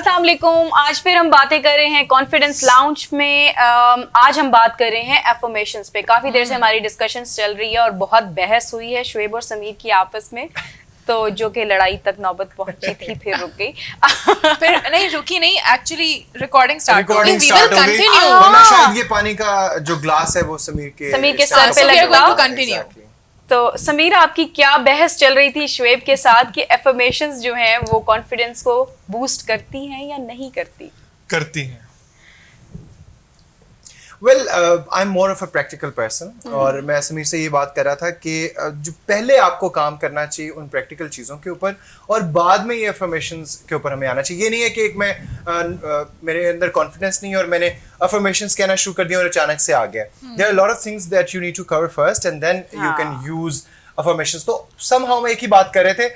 अस्सलाम वालेकुम। आज फिर हम बातें कर रहे हैं कॉन्फिडेंस लाउंज में। आज हम बात कर रहे हैं एफर्मेशंस पे। काफी देर से हमारी डिस्कशंस चल रही है और बहुत बहस हुई है शुएब और समीर की आपस में, तो जो कि लड़ाई तक नौबत पहुंची थी, फिर रुक गई। फिर नहीं रुकी नहीं, एक्चुअली रिकॉर्डिंग स्टार्ट हो गई। वरना शायद ये पानी का जो ग्लास है वो समीर के सर पे लगता। कंटिन्यू। तो समीर, आपकी क्या बहस चल रही थी शुएब के साथ कि एफर्मेशंस जो हैं वो कॉन्फिडेंस को बूस्ट करती हैं या नहीं करती? करती हैं। Well, I am more of a practical person और मैं समीर से ये बात कर रहा था कि जो पहले आपको काम करना चाहिए उन प्रैक्टिकल चीज़ों के ऊपर और बाद में ये अफर्मेशंस के ऊपर हमें आना चाहिए। ये नहीं है कि एक मेरे अंदर कॉन्फिडेंस नहीं है और मैंने अफर्मेशंस कहना शुरू कर दिया और अचानक से आ गया। There are lot of things that you need to cover first and then you can use affirmations. तो समहाउ हम एक ही बात कर रहे थे।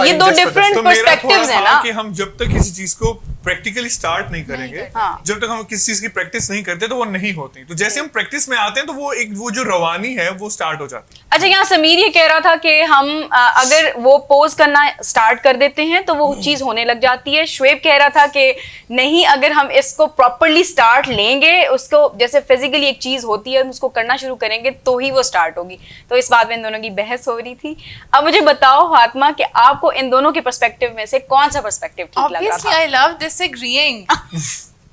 ये दो डिफरेंट पर्सपेक्टिव्स हैं ना कि हम जब तक किसी चीज को प्रैक्टिकली स्टार्ट नहीं करेंगे, जब तक हम किसी चीज की प्रैक्टिस नहीं करते तो वो नहीं होती। तो जैसे हम प्रैक्टिस में आते हैं तो वो जो रवानी है वो स्टार्ट हो जाती है। अच्छा, यहाँ समीर ये कह रहा था कि हम अगर वो पोज करना स्टार्ट कर देते हैं तो वो चीज होने लग जाती है। शुएब कह रहा था कि नहीं, अगर हम इसको प्रॉपरली स्टार्ट लेंगे, उसको जैसे फिजिकली एक चीज होती है, हम उसको करना शुरू करेंगे तो ही वो स्टार्ट होगी। तो इस बात में इन दोनों की बहस हो रही थी। अब मुझे बताओ फातिमा कि आपको इन दोनों के पर्सपेक्टिव में से कौन सा पर्सपेक्टिव ठीक लग रहा था? I love disagreeing.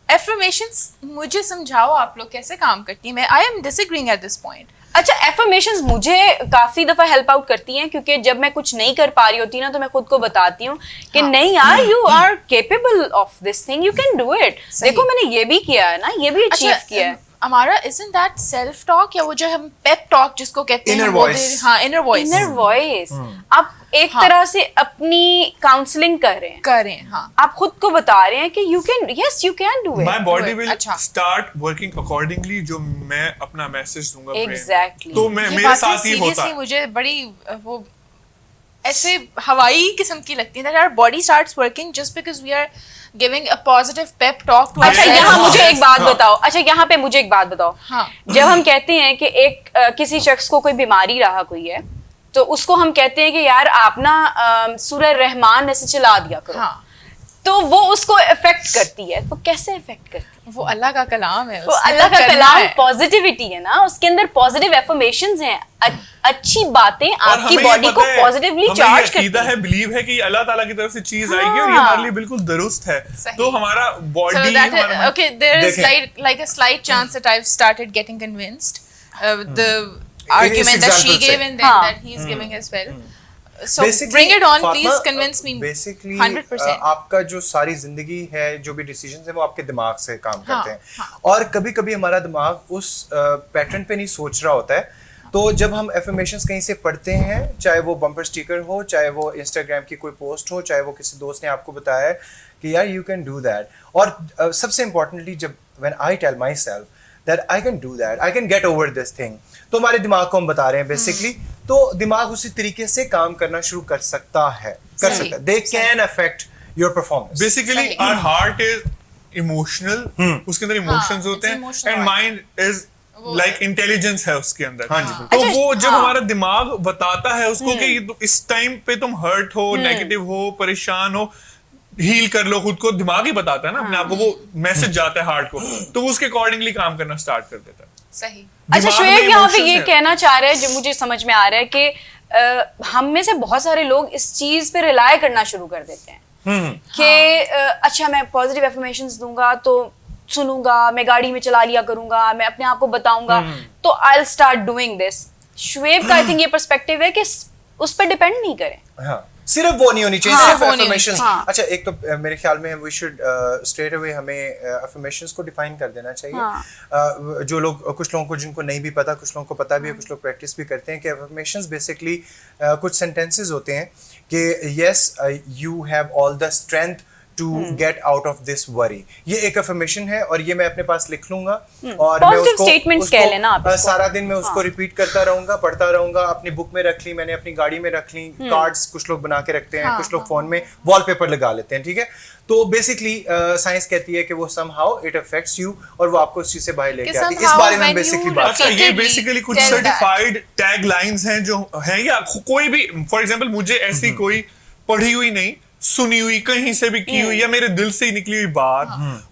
Affirmations, मुझे समझाओ आप लोग कैसे काम करती हैं। I am disagreeing at this point. अच्छा, एफर्मेशंस मुझे काफी दफा हेल्प आउट करती हैं, क्योंकि जब मैं कुछ नहीं कर पा रही होती ना तो मैं खुद को बताती हूँ कि नहीं यार, you are capable of this thing, you can do it. देखो मैंने ये भी किया है ना, ये भी अचीव किया है। हमारा isn't that self talk या वो जो हम pep talk जिसको कहते हैं, inner voice। हाँ, inner voice। आप एक तरह से अपनी काउंसलिंग कर रहे हैं। हाँ। आप खुद को बता रहे हैं कि you can do it। My body will अच्छा। start working accordingly जो मैं अपना मैसेज दूंगा brain। Exactly। तो मेरे साथ ही होता है। मुझे बड़ी वो ऐसे हवाई किस्म की लगती है that our body starts working just because we are giving a positive pep talk to अच्छा, ourselves। यहाँ मुझे एक बात बताओ। अच्छा, यहाँ पे मुझे एक बात बताओ। हाँ। जब हम कहते हैं कि एक किसी शख्स को कोई बीमारी रहा कोई है, तो उसको हम कहते हैं कि यार आप ना सूरह रहमान ऐसे चला दिया करो। हाँ। तो वो उसको इफेक्ट करती है। तो कैसे इफेक्ट करती है? वो अल्लाह का कलाम है। वो अल्लाह का कलाम पॉजिटिविटी है ना, उसके अंदर पॉजिटिव एफर्मेशंस हैं, अच्छी बातें आपकी बॉडी को पॉजिटिवली चार्ज करती है। बिलीव है कि अल्लाह ताला की तरफ से चीज आएगी और ये हमारे लिए बिल्कुल दुरुस्त है। तो हमारा body okay, there is like a slight chance that I've started getting convinced the argument that she gave and then that he's giving as well. So bring it on, please convince me. Basically 100%. आपका जो सारी जिंदगी है, जो भी decisions है वो आपके दिमाग से काम करते हैं। और कभी-कभी हमारा दिमाग उस पैटर्न पे नहीं सोच रहा होता है। तो जब हम एफर्मेशंस कहीं से पढ़ते हैं, चाहे वो बम्पर स्टिकर हो, चाहे वो इंस्टाग्राम की कोई पोस्ट हो, चाहे वो किसी दोस्त ने आपको बताया है कि यार यू कैन डू दैट, और सबसे इम्पोर्टेंटली जब when I tell myself that I can do that, I can get over this thing, तो हमारे दिमाग को हम बता रहे हैं बेसिकली। तो दिमाग उसी तरीके से काम करना शुरू कर सकता है। They can affect your performance. Basically our heart is emotional, उसके अंदर इमोशंस होते हैं, and mind is like intelligence है उसके अंदर। तो वो जब हमारा दिमाग बताता है उसको कि इस टाइम पे तुम हर्ट हो, नेगेटिव हो, परेशान हो, हील कर लो खुद को, दिमाग ही बताता है ना अपने आप को, वो मैसेज जाता है हार्ट को, तो वो उसके अकॉर्डिंगली काम करना स्टार्ट कर देता है। सही। अच्छा, शुएब यहाँ पे ये कहना चाह रहे हैं, जो मुझे समझ में आ रहा है कि हम में से बहुत सारे लोग इस चीज पे रिलाय करना शुरू कर देते हैं कि अच्छा मैं पॉजिटिव एफर्मेशंस दूंगा तो सुनूंगा, मैं गाड़ी में चला लिया करूंगा, मैं अपने आप को बताऊंगा, तो I will start doing this. Shoaib का आई थिंक ये पर्सपेक्टिव है कि उस पर डिपेंड नहीं करें। हाँ, सिर्फ वो नहीं होनी चाहिए, सिर्फ अफर्मेशंस। हाँ। अच्छा, एक तो मेरे ख्याल में वी शुड स्ट्रेट अवे हमें अफर्मेशंस को डिफाइन कर देना चाहिए। हाँ। जो लोग, कुछ लोगों को जिनको नहीं भी पता, कुछ लोगों को पता भी है, कुछ लोग प्रैक्टिस भी करते हैं कि अफर्मेशंस बेसिकली कुछ सेंटेंसेस होते हैं कि yes you have all the strength to get out of this worry. ये एक अफर्मेशन है और ये मैं अपने पास लिख लूंगा और मैं उसको सारा दिन मैं उसको रिपीट करता रहूंगा, पढ़ता रहूंगा। अपनी बुक में रख ली मैंने, अपनी गाड़ी में रख ली, कार्ड्स कुछ लोग बना के रखते हैं, कुछ लोग फोन में वॉलपेपर लगा लेते हैं, ठीक है। तो बेसिकली साइंस कहती है कि वो somehow it affects you और वो आपको उस चीज से बाहर लेके आती है। इस बारे में हम बेसिकली बात अच्छा, ये बेसिकली कुछ सर्टिफाइड टैग लाइंस हैं जो हैं, या कोई भी, फॉर एग्जांपल मुझे ऐसी कोई पढ़ी हुई नहीं सुनी हुई, कहीं से भी की हुई या मेरे दिल से ही निकली हुई बात,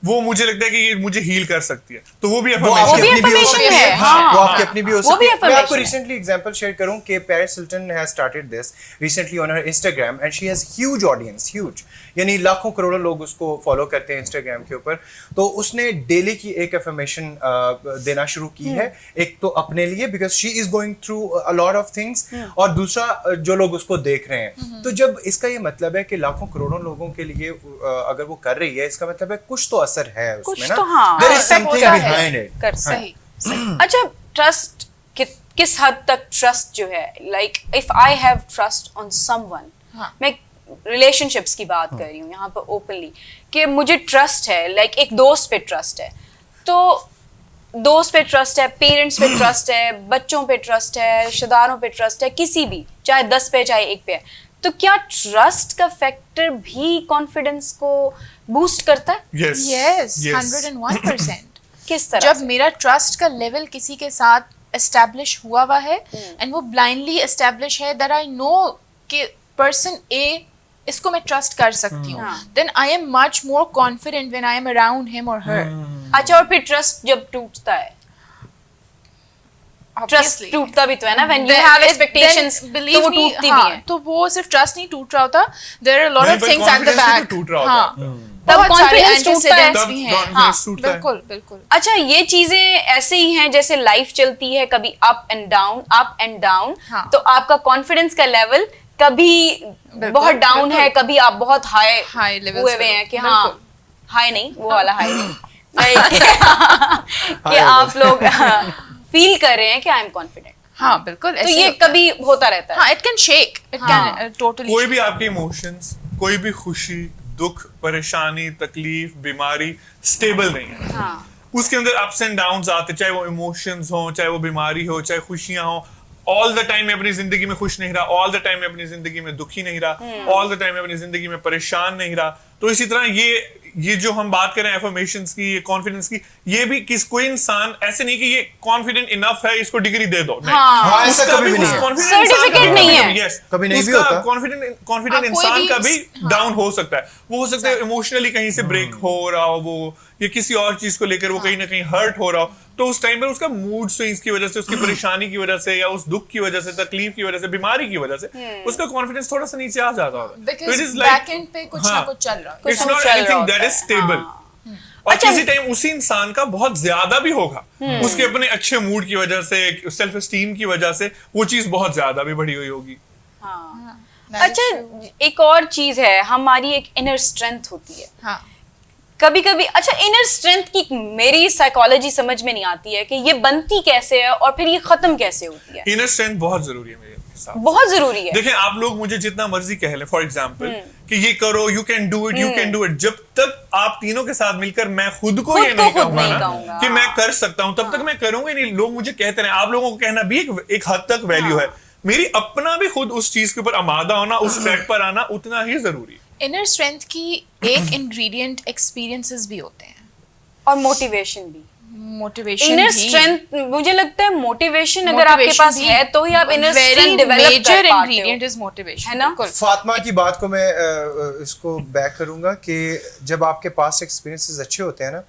वो मुझे लगता है कि ये मुझे हील कर सकती है। तो वो भी affirmation है। वो आपकी अपनी भी हो सकती है। मैं आपको affirmation रिसेंटली एग्जांपल शेयर करूं कि Paris Hilton has started this recently on her Instagram and she has huge audience, huge, यानी लाखों करोड़ों लोग उसको फॉलो करते हैं इंस्टाग्राम के ऊपर। तो उसने डेली की एक अफर्मेशन देना शुरू की है, एक तो अपने लिए because she is going through a lot of things, और दूसरा जो लोग उसको देख रहे हैं। तो जब इसका ये मतलब है कि लाखों करोड़ों लोगों के लिए अगर वो कर रही है, इसका मतलब है कुछ तो असर है उसमें ना, there is something behind it. सही। अच्छा, ट्रस्ट किस हद तक ट्रस्ट जो है, like if I have trust on someone, मैं रिलेशनशिप्स की बात कर रही हूँ यहाँ पर ओपनली, कि मुझे ट्रस्ट है, लाइक एक दोस्त पे ट्रस्ट है, तो दोस्त पे ट्रस्ट है, पेरेंट्स पे ट्रस्ट है, बच्चों पे ट्रस्ट है, रिश्तेदारों पे ट्रस्ट है, किसी भी, चाहे 10 पे चाहे 1 पे है, तो क्या ट्रस्ट का फैक्टर भी कॉन्फिडेंस को बूस्ट करता है? Yes, 101%. किस तरह जब मेरा ट्रस्ट का लेवल किसी के साथ एस्टैब्लिश हुआ है एंड वो ब्लाइंडली एस्टैब्लिश है दैट आई नो कि पर्सन ए, इसको मैं ट्रस्ट कर सकती हूँ, then I am much more confident when I am around him और हर। अच्छा, और फिर ट्रस्ट जब टूटता है, ट्रस्ट टूटता भी तो है ना, when you have expectations, तो वो टूटती भी है। तो वो सिर्फ ट्रस्ट नहीं टूट रहा होता, there are a lot of things at the back। टूट रहा होता है, तब कॉन्फिडेंस टूटता है। भी हैं। बिल्कुल बिल्कुल। अच्छा, ये चीजें ऐसे ही हैं जैसे लाइफ चलती है, कभी अप एंड डाउन, तो आपका कॉन्फिडेंस का लेवल कभी बहुत डाउन है, कभी आप बहुत हाई लेवल हुए हैं कि हाँ, हाई नहीं, वो वाला हाई नहीं, कि आप लोग फील कर रहे हैं कि आई एम कॉन्फिडेंट। हाँ बिल्कुल। तो ये कभी होता रहता है। हाँ, it can shake, it can totally. कोई भी आपके इमोशंस, कोई भी खुशी, दुख, परेशानी, तकलीफ, बीमारी स्टेबल नहीं है। उसके अंदर अप्स एंड डाउन्स आते, चाहे वो इमोशंस हो, चाहे वो बीमारी हो, चाहे खुशियां हो। ऑल द टाइम मैं अपनी जिंदगी में खुश नहीं रहा, ऑल द टाइम मैं अपनी जिंदगी में दुखी नहीं रहा, ऑल द टाइम मैं अपनी जिंदगी में परेशान नहीं रहा। तो इसी तरह ये जो हम बात कर रहे हैं एफर्मेशंस की, ये कॉन्फिडेंस की, ये भी कोई इंसान ऐसे नहीं कि ये कॉन्फिडेंट इनफ है, इसको डिग्री दे दो, ऐसा कभी भी नहीं है, सर्टिफिकेट नहीं है, यस, कभी नहीं भी होता। कॉन्फिडेंट इंसान का भी डाउन हो सकता है। वो हो सकता है इमोशनली कहीं से ब्रेक हो रहा हो, वो या किसी और चीज को लेकर वो कहीं ना कहीं हर्ट हो रहा हो, तो उस टाइम पर उसका मूड स्विंग्स की वजह से, उसकी परेशानी की वजह से, या उस दुख की वजह से, तकलीफ की वजह से, बीमारी की वजह से उसका कॉन्फिडेंस थोड़ा सा नीचे आ जाता होगा। Because back end पे कुछ ना कुछ चल रहा है, it's not anything that is stable. और किसी टाइम उसी इंसान का बहुत ज्यादा भी होगा, उसके अपने अच्छे मूड की वजह से, सेल्फ एस्टीम की वजह से वो चीज बहुत ज्यादा भी बढ़ी हुई होगी। अच्छा, एक और चीज है, हमारी एक इनर स्ट्रेंथ होती है। कभी कभी, अच्छा, इनर स्ट्रेंथ की मेरी साइकोलॉजी समझ में नहीं आती है कि ये बनती कैसे है और फिर ये खत्म कैसे होती है। इनर स्ट्रेंथ बहुत जरूरी है मेरे हिसाब से, बहुत जरूरी है। देखें, आप लोग मुझे जितना मर्जी कह लें, फॉर एग्जांपल कि ये करो, यू कैन डू इट, जब तक आप तीनों के साथ मिलकर मैं खुद को ये नहीं कहूंगा ना कि मैं कर सकता हूं, तब तक मैं करूंगा नहीं। लोग मुझे कहते रहे, आप लोगों को कहना भी एक हद तक वैल्यू है, मेरी अपना भी खुद उस चीज के ऊपर आमादा होना, उस ट्रैक पर आना उतना ही जरूरी है। इनर स्ट्रेंथ की एक इंग्रेडिएंट एक्सपीरियंसेस भी होते हैं, और मोटिवेशन भी। मोटिवेशन, इनर स्ट्रेंथ, मुझे लगता है मोटिवेशन अगर आपके पास है तो ही आप इनर स्ट्रेंथ डेवलप कर पाते हो। मेजर इंग्रेडिएंट इज मोटिवेशन, है ना? फातिमा की बात को मैं इसको बैक करूंगा कि जब आपके पास एक्सपीरियंसेस अच्छे होते हैं ना,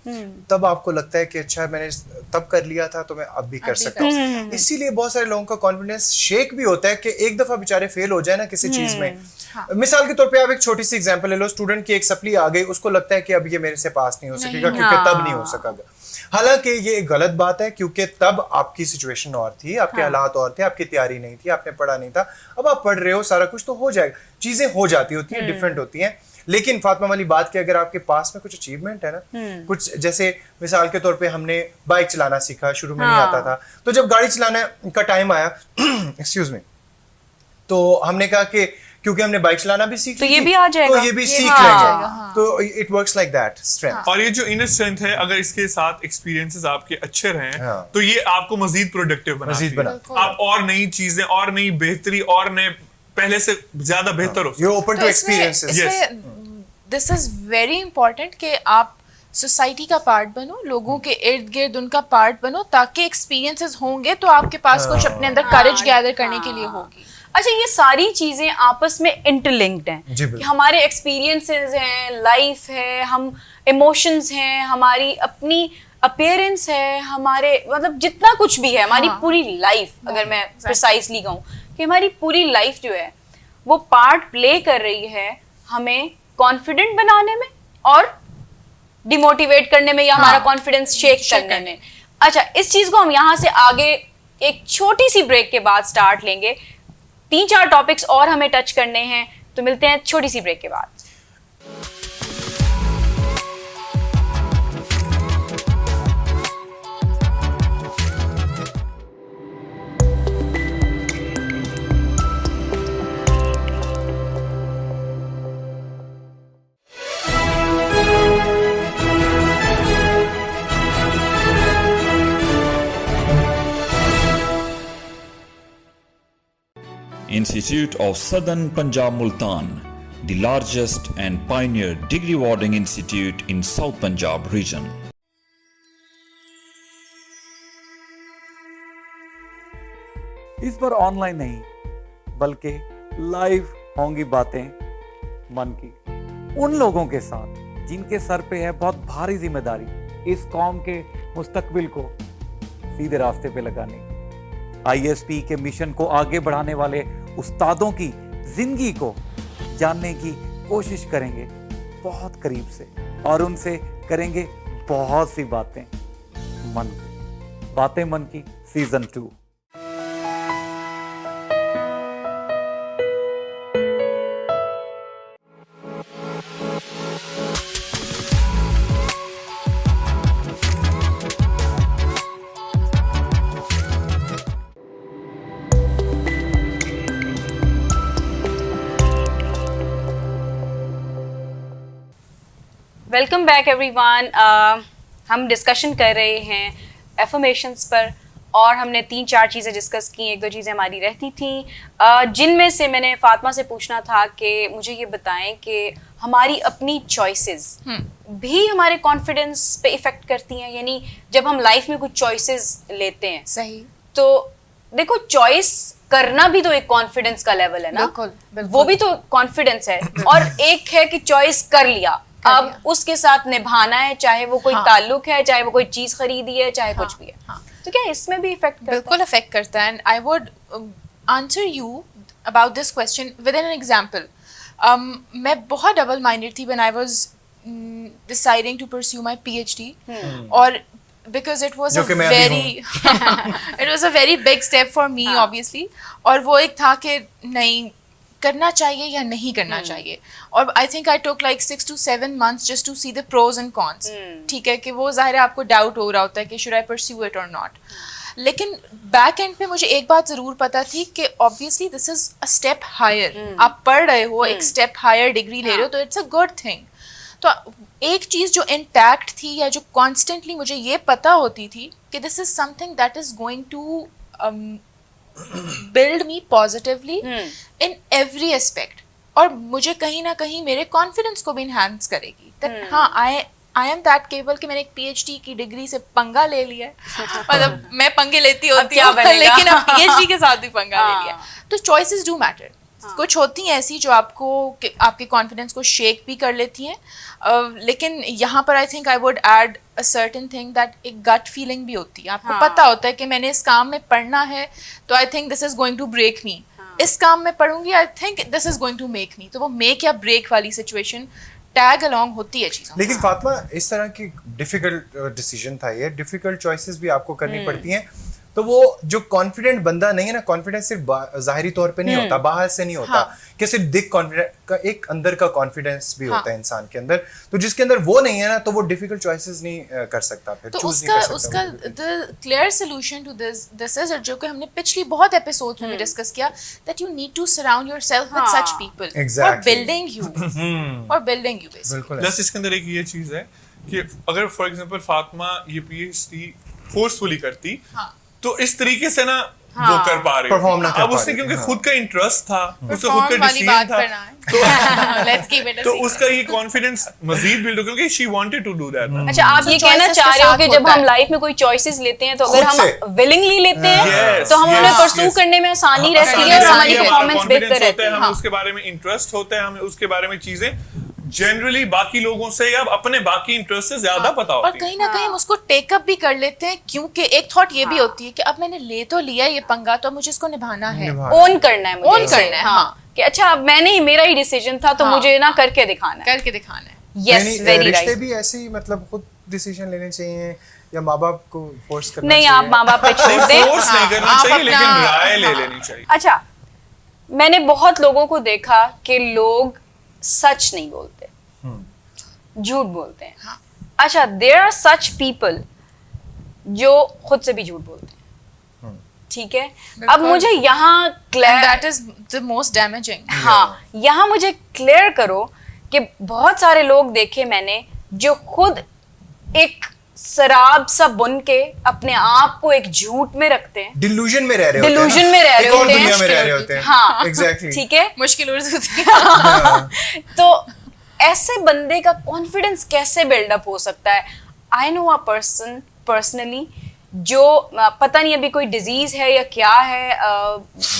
तब आपको लगता है कि अच्छा, मैंने तब कर लिया था तो मैं अब भी कर सकता हूँ। इसीलिए बहुत सारे लोगों का कॉन्फिडेंस शेक भी होता है कि एक दफा बेचारे फेल हो जाए ना किसी चीज में। मिसाल के तौर पे आप एक छोटी सी एग्जांपल ले लो, स्टूडेंट की एक सप्ली आ गई, उसको लगता है कि अब ये मेरे से पास नहीं हो सकेगा क्योंकि तब नहीं हो सकेगा। हालांकि ये एक गलत बात है, क्योंकि तब आपकी सिचुएशन और थी, आपके हालात और थे, आपकी तैयारी नहीं थी, आपने पढ़ा नहीं था। अब आप पढ़ रहे हो, सारा कुछ तो हो जाएगा, चीजें हो जाती होती हैं, डिफरेंट होती हैं। लेकिन फातिमा वाली बात की, अगर आपके पास में कुछ अचीवमेंट है ना, कुछ जैसे मिसाल के तौर पे हमने बाइक चलाना सीखा, शुरू में नहीं आता था, तो जब गाड़ी चलाने का टाइम आया एक्सक्यूज मी, तो हमने कहा कि क्योंकि हमने बाइक चलाना भी सीख तो ये भी आ जाएगा, तो ये भी सीख लेंगे। तो it works like that strength. और ये जो इनर स्ट्रेंथ है, अगर इसके साथ एक्सपीरियंसेस आपके अच्छे रहे तो ये आपको मजीद प्रोडक्टिव बनाती है। आप और नई चीजें, और नई बेहतरी, और नए पहले से ज्यादा बेहतर हो। You open to experiences. This is very important कि आप सोसाइटी का पार्ट बनो, लोगों के इर्द गिर्द उनका पार्ट बनो, ताकि एक्सपीरियंसेस होंगे तो आपके पास कुछ अपने अंदर करेज गैदर करने के लिए होगी। अच्छा, ये सारी चीजें आपस में इंटरलिंक्ड हैं जी, बिल्कुल। कि हमारे एक्सपीरियंसेस हैं, लाइफ है, हम इमोशंस हैं, हमारी अपनी अपीयरेंस है, हमारे मतलब जितना कुछ भी है, हमारी पूरी लाइफ, अगर मैं प्रिसाइसली कहूँ कि हमारी पूरी लाइफ जो है वो पार्ट प्ले कर रही है हमें कॉन्फिडेंट बनाने में और डिमोटिवेट करने में, या हमारा कॉन्फिडेंस शेक करने में। अच्छा, इस चीज को हम यहाँ से आगे एक छोटी सी ब्रेक के बाद स्टार्ट लेंगे। 3-4 टॉपिक्स और हमें टच करने हैं, तो मिलते हैं छोटी सी ब्रेक के बाद। Institute of Southern Punjab Multan, the largest and pioneer degree awarding institute in South Punjab region. इस बार ऑनलाइन नहीं बल्कि लाइव होंगी बातें मन की उन लोगों के साथ जिनके सर पे है बहुत भारी जिम्मेदारी इस कौम के मुस्तकबिल को सीधे रास्ते पे लगाने। ISP के मिशन को आगे बढ़ाने वाले उस्तादों की जिंदगी को जानने की कोशिश करेंगे बहुत करीब से और उनसे करेंगे बहुत सी बातें मन की। बातें मन की सीजन 2। Welcome back everyone. हम डिस्कशन कर रहे हैं एफर्मेशंस पर और हमने 3-4 चीज़ें डिस्कस की, 1-2 चीज़ें हमारी रहती थी जिनमें से मैंने फातिमा से पूछना था कि मुझे ये बताएं कि हमारी अपनी चॉइसेस भी हमारे कॉन्फिडेंस पे इफ़ेक्ट करती हैं। यानी जब हम लाइफ में कुछ चॉइसेस लेते हैं, सही, तो देखो चॉइस करना भी तो एक कॉन्फिडेंस का लेवल है ना। बिल्कुल, बिल्कुल। वो भी तो कॉन्फिडेंस है। और एक है कि चॉइस कर लिया, अब उसके साथ निभाना है, चाहे वो कोई ताल्लुक है, चाहे वो कोई चीज खरीदी है, चाहे कुछ भी है। तो क्या इसमें भी इफेक्ट करता है? बिल्कुल इफेक्ट करता है। And I would answer you about this question with an example. मैं बहुत डबल माइंडेड थी when I was deciding to pursue my PhD, और because it was a very big step for me obviously, और वो एक था कि नहीं करना चाहिए या नहीं करना चाहिए। और I think I took like 6 to 7 months just to see the pros and cons। ठीक है कि वो जाहिर है आपको डाउट हो रहा होता है कि should I pursue it or not। लेकिन बैक एंड पे मुझे एक बात जरूर पता थी कि obviously this is a step higher. आप पढ़ रहे हो, एक स्टेप हायर डिग्री ले रहे हो, तो इट्स अ गुड थिंग। तो एक चीज जो इंटैक्ट थी या जो कॉन्स्टेंटली मुझे ये पता होती थी कि this is something that is going to build me positively in every aspect, और मुझे कहीं ना कहीं मेरे कॉन्फिडेंस को भी इन्हांस करेगी। that हाँ, आई एम दैट केबल कि मैंने एक PhD की डिग्री से पंगा ले लिया है। मतलब मैं पंगे लेती होती हूँ लेकिन अब PhD के साथ भी पंगा ले लिया। तो चॉइसेस डू मैटर। कुछ होती हैं ऐसी जो आपके कॉन्फिडेंस को शेक भी कर लेती हैं, लेकिन यहाँ पर I think I would add a certain thing that एक गट फीलिंग भी होती है। आपको पता होता है कि मैंने इस काम में पढ़ना है, तो I think this is going to break me. इस काम में पढ़ूंगी, I think this is going to make me. तो वो मेक या ब्रेक वाली सिचुएशन टैग अलोंग होती है चीज़ों। लेकिन फातिमा, इस तरह की डिफिकल्ट डिसीजन था ये, डिफिकल्ट चॉइसेस भी आपको करनी पड़ती हैं। तो वो जो कॉन्फिडेंट बंदा नहीं है ना, कॉन्फिडेंस सिर्फ जाहिरी तौर पे नहीं होता, बाहर से नहीं होता, कि सिर्फ दिख कॉन्फिडेंट का, एक अंदर का कॉन्फिडेंस भी होता है इंसान के अंदर। तो जिसके अंदर वो नहीं है ना, तो वो डिफिकल्ट चॉइसेस नहीं कर सकता, फिर तो चूज नहीं कर सकता। उसका the clear solution to this is, जो कि हमने पिछली बहुत एपिसोड्स में डिस्कस किया, that you need to surround yourself with such people for building you basically. Plus इसके अंदर एक ये चीज है कि अगर फॉर एग्जांपल फातिमा ये PhD फोर्सफुली करती, तो इस तरीके से ना वो कर पा रहे Perform ना हो। कर अब पा उसने रहे हो, क्योंकि हाँ। खुद का इंटरेस्ट था, उसका खुद Perform का वाली बात डिसीजन पर ना था, आए। Let's keep it a तो secret. उसका ये कॉन्फिडेंस मजीद बिल्ड हो, क्योंकि she wanted to do that. अच्छा, आप So ये कहना choices चाह के रहे हो साथ कि जब होता हम है। लाइफ में कोई चॉइसेस लेते हैं तो अगर खुद हम से। विलिंगली लेते हैं Yes, तो हम उन्हें yes, परस्यू yes. करने में आसानी रहती आसानी है और से हमारी हमारा परफॉर्मेंस confidence बेहतर होता रहती है, है। हमें उसके बारे में इंटरेस्ट होता है, हमें उसके बारे में चीजें जनरली बाकी लोगों से या अपने बाकी इंटरेस्ट से ज्यादा पता और होती है। कहीं ना कहीं हम उसको टेकअप भी कर लेते हैं, क्योंकि एक थॉट ये भी होती है कि अब मैंने ले तो लिया ये पंगा, तो मुझे इसको निभाना है। ओन करना है मुझे Own इसे, करना है, हाँ। कि अच्छा अब मैंने ही, मेरा ही डिसीजन था तो हाँ। मुझे ना करके दिखाना है। करके दिखाना है। यस, वेरी रिश्ते राइट। भी ऐसे ही मतलब खुद डिसीजन लेने चाहिए या माँ बाप को फोर्स करना नहीं, चाहिए? आप माँ बाप पे छोड़ नहीं, दें। फोर्स नहीं करना आप चाहिए, लेकिन अपना- राय ले हाँ। लेनी चाहिए। अच्छा, मैंने बहुत लोगों को देखा कि लोग सच नहीं बोलते, झूठ बोलते हैं। हाँ। अच्छा, देयर आर सच पीपल जो खुद से भी झूठ बोलते हैं, ठीक है। अब बिल्कुल। मुझे यहाँ And clear, that is the most damaging. हाँ, यहाँ मुझे क्लियर करो कि बहुत सारे लोग देखे मैंने जो खुद एक शराब सा बुन के अपने आप को एक झूठ में रखते हैं, डिल्यूजन में रह रहे होते हैं डिल्यूजन ना? में रह एक रहे और होते हैं, दुनिया में रह रहे होते हैं। हाँ, एग्जैक्टली। ठीक है। मुश्किल उर्दू थी। तो ऐसे बंदे का कॉन्फिडेंस कैसे बिल्डअप हो सकता है? I know a person personally जो पता नहीं अभी कोई डिजीज है या क्या है,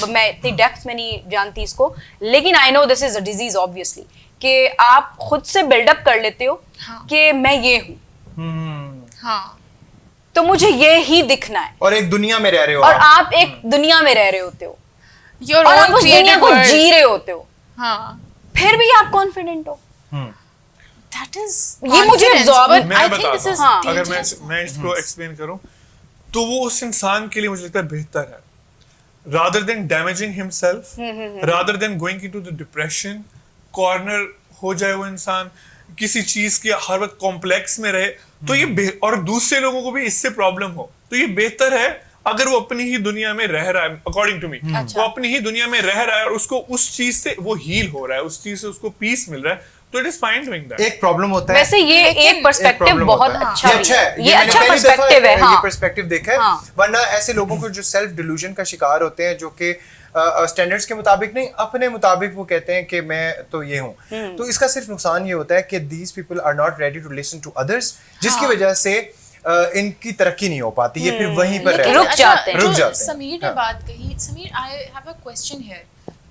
मैं इतनी डेप्थ में नहीं जानती इसको, लेकिन I know this is a disease obviously, कि आप खुद से बिल्डअप कर लेते हो हाँ। कि मैं ये हूँ हाँ। तो मुझे ये ही दिखना है, और एक दुनिया में रह रहे हो और आप। आप एक दुनिया में रह रहे होते हो Your और आप own उस दुनिया created को world. जी रहे होते हो, हाँ। फिर भी आप कॉन्फिडेंट हो। That is ये मुझे confidence, absorb- but मैं I think बताता this is हूँ, हाँ। अगर dangerous. मैं इसको एक्सप्लेन करूं तो वो उस इंसान के लिए मुझे लगता है बेहतर है, rather than damaging himself, rather than going into the depression, corner हो जाए वो इंसान, किसी चीज के हर वक्त कॉम्प्लेक्स में रहे, तो ये और दूसरे लोगों को भी इससे प्रॉब्लम हो, तो ये बेहतर है अगर वो अपनी ही दुनिया में रह रहा है, अकॉर्डिंग टू मी, वो अपनी ही दुनिया में रह रहा है और उसको उस चीज से वो हील हो रहा है, उस चीज से उसको पीस मिल रहा है, तो it is fine doing that. एक प्रॉब्लम होता है, वैसे ये लेकिन एक पर्सपेक्टिव problem बहुत होता है। अच्छा ये भी अच्छा है, है, ये मैंने अच्छा पहली दफा पर्सपेक्टिव है। ये हाँ, पर्सपेक्टिव देखा है। हाँ। वरना ऐसे लोगों को जो सेल्फ डिल्यूजन का शिकार होते हैं, जो कि स्टैंडर्ड्स के मुताबिक नहीं, अपने मुताबिक वो कहते हैं कि मैं तो ये हूँ, तो इसका सिर्फ नुकसान ये होता है कि these people are not ready to listen to others, जिसकी वजह से इनकी तरक्की नहीं हो पाती, ये फिर वहीं पर लेकिन रहते रुक हैं। जाते हैं। रुक जो जाते हैं। समीर ने हाँ। बात कही, Sameer I have a question here,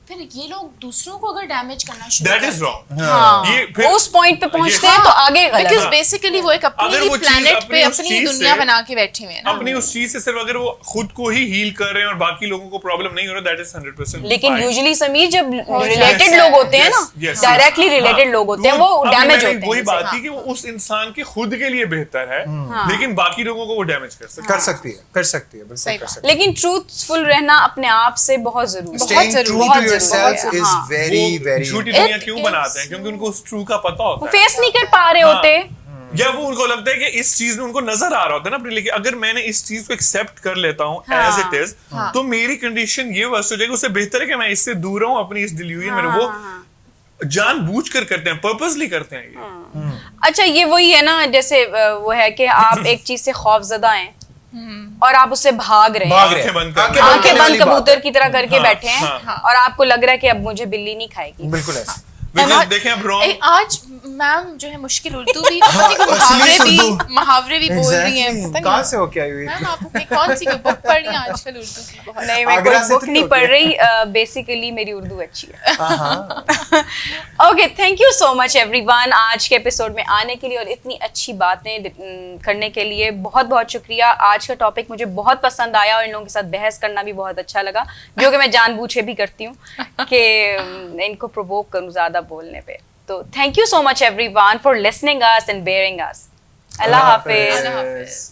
फिर ये लोग दूसरों को अगर डैमेज करना शुरू दैट कर इज दें, रॉन्ग। हाँ, ये फिर- उस पॉइंट पे पहुंचते हैं तो आगे गलत बिकॉज है। बेसिकली वो एक अपनी अगर ही वो चीज प्लेनेट अपनी पे उस अपनी चीज दुनिया से- बना के बैठे हुए हैं ना। अपनी उस चीज से सिर्फ अगर वो खुद को ही हील कर रहे हैं और बाकी लोगों को प्रॉब्लम नहीं हो रहा, दैट इज 100% लेकिन fine. यूजुअली समीर जब जाता रिलेटेड है। लोग होते हैं ना, Yes, yes, directly yes. Related हाँ, लोग होते हैं, वो अभी डैमेज मैंने होते वही हैं। बात की कि वो उस इंसान के खुद के लिए बेहतर है, लेकिन बाकी लोगों को वो डैमेज कर सकता कर सकती है, कर सकती है, बिल्कुल सही कर बात। सकती है। लेकिन ट्रूथफुल रहना अपने आप से बहुत जरूरी है। Staying जरूरी, true to बहुत जरूरी yourself है, is हाँ। very, है। very झूठी important. दुनिया क्यों बनाते हैं? क्योंकि उनको उस ट्रू का पता वो होता है, फेस नहीं कर पा रहे हाँ। होते। या वो उनको लगता है कि इस चीज में उनको नजर आ रहा होता है ना अपने लिए, कि अगर मैंने इस चीज को एक्सेप्ट कर लेता हूँ हाँ। एज इट इज, तो मेरी कंडीशन ये वर्स्ट हो जाएगी, उससे बेहतर है कि मैं इससे दूर रहूं अपनी इस डिल्यूजन में। वो जानबूझ कर करते हैं, पर्पसली करते हैं ये। अच्छा, ये वही है ना, जैसे वो है कि आप एक चीज से खौफजदा हैं और आप उससे भाग रहे भाग हैं, रहे हैं। आंखें बंद करके। आंखें आंखें करने बंद वाली बात कबूतर है। की तरह करके हाँ, बैठे हैं, हाँ। और आपको लग रहा है कि अब मुझे बिल्ली नहीं खाएगी। बिल्कुल ऐसा। Because देखें अब रॉन्ग, आज मैम जो है मुश्किल उर्दू भी पता नहीं कोई मुहावरे भी बोल रही हैं, Exactly. पता कहाँ नहीं से हो क्या हुई? मैम आपने कौन सी बुक पढ़ी है आजकल उर्दू की? बहुत नहीं, मैं आगरा कोई से बुक तो नहीं नहीं पढ़ होती रही, बेसिकली मेरी उर्दू अच्छी है। Okay, thank you so much everyone आज के एपिसोड में आने के लिए और इतनी अच्छी बातें करने के लिए बहुत बहुत शुक्रिया। आज का टॉपिक मुझे बहुत पसंद आया और इन लोगों के साथ बहस करना भी बहुत अच्छा लगा, जो कि मैं जानबूझ के भी करती हूँ कि इनको प्रोवोक करूँ ज़्यादा बोलने पे। तो thank you so much everyone for listening us and bearing us. Allah Hafiz. Allah Hafiz.